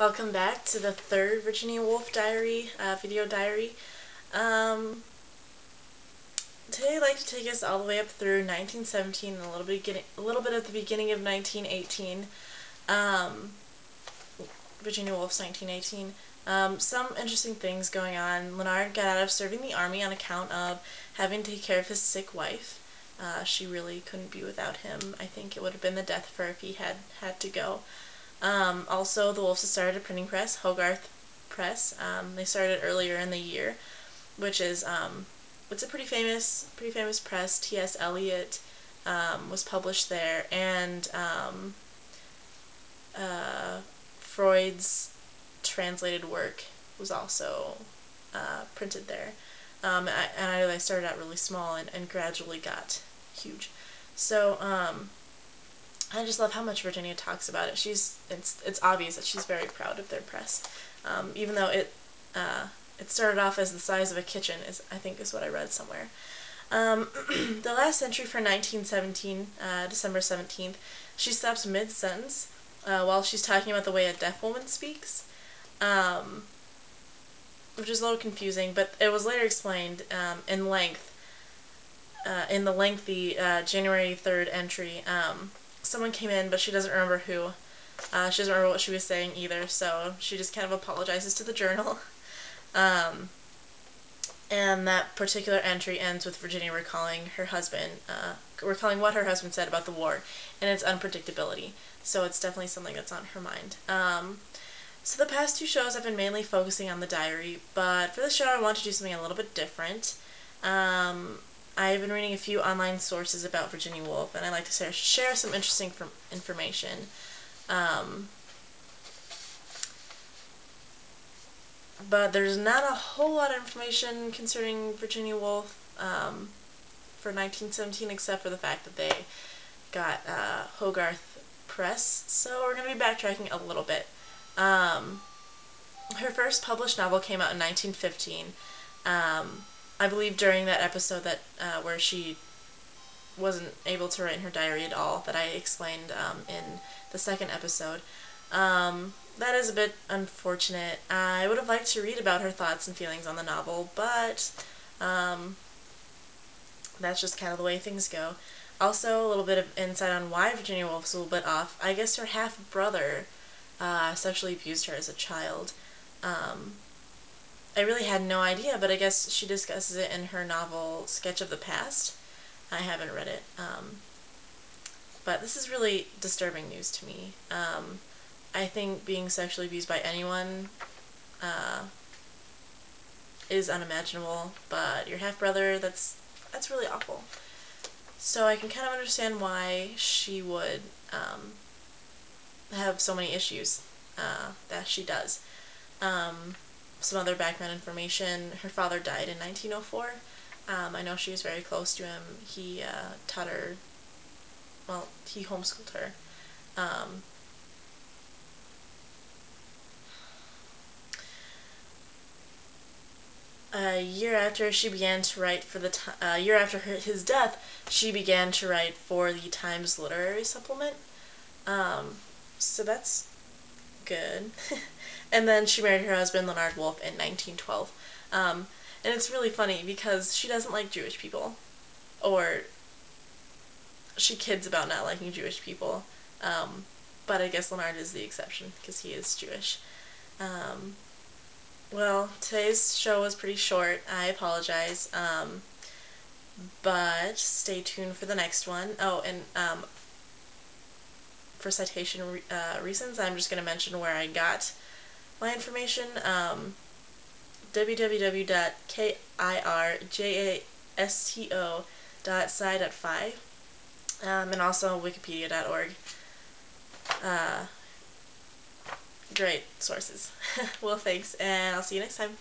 Welcome back to the third Virginia Woolf diary, video diary. Today I'd like to take us all the way up through 1917 and a little bit at the beginning of 1918. Virginia Woolf's 1918. Some interesting things going on. Leonard got out of serving the army on account of having to take care of his sick wife. She really couldn't be without him. I think it would have been the death of her if he had to go. Also, the Wolves started a printing press, Hogarth Press. They started earlier in the year, which is it's a pretty famous press. T.S. Eliot was published there, and Freud's translated work was also printed there. And I know they started out really small and gradually got huge. So I just love how much Virginia talks about it. It's obvious that she's very proud of their press, even though it started off as the size of a kitchen, I think is what I read somewhere. The last entry for 1917, December 17th, she stops mid-sentence while she's talking about the way a deaf woman speaks, which is a little confusing, but it was later explained in length. In the lengthy January 3rd entry, someone came in, but she doesn't remember who. She doesn't remember what she was saying either, so she just kind of apologizes to the journal. And that particular entry ends with Virginia recalling her husband, recalling what her husband said about the war and its unpredictability. So it's definitely something that's on her mind. So the past two shows I've been mainly focusing on the diary, but for this show I want to do something a little bit different. I've been reading a few online sources about Virginia Woolf, and I'd like to share some interesting information. But there's not a whole lot of information concerning Virginia Woolf for 1917, except for the fact that they got Hogarth Press, so we're going to be backtracking a little bit. Her first published novel came out in 1915. I believe during that episode that where she wasn't able to write in her diary at all, that I explained in the second episode. That is a bit unfortunate. I would have liked to read about her thoughts and feelings on the novel, but that's just kind of the way things go. Also, a little bit of insight on why Virginia Woolf's a little bit off. I guess her half-brother sexually abused her as a child. I really had no idea, but I guess she discusses it in her novel Sketch of the Past. I haven't read it. But this is really disturbing news to me. I think being sexually abused by anyone is unimaginable, but your half-brother, that's really awful. So I can kind of understand why she would have so many issues that she does. Some other background information: her father died in 1904. I know she was very close to him. He taught her, well, he homeschooled her. A year after she began to write for the year after his death, she began to write for the Times Literary Supplement. So that's good. And then she married her husband, Leonard Woolf, in 1912. And it's really funny because she doesn't like Jewish people, or she kids about not liking Jewish people. But I guess Leonard is the exception because he is Jewish. Well, today's show was pretty short. I apologize. But stay tuned for the next one. Oh, and for citation reasons, I'm just going to mention where I got my information. www.kirjasto.sci.fi, and also wikipedia.org. Great sources. Well, thanks, and I'll see you next time.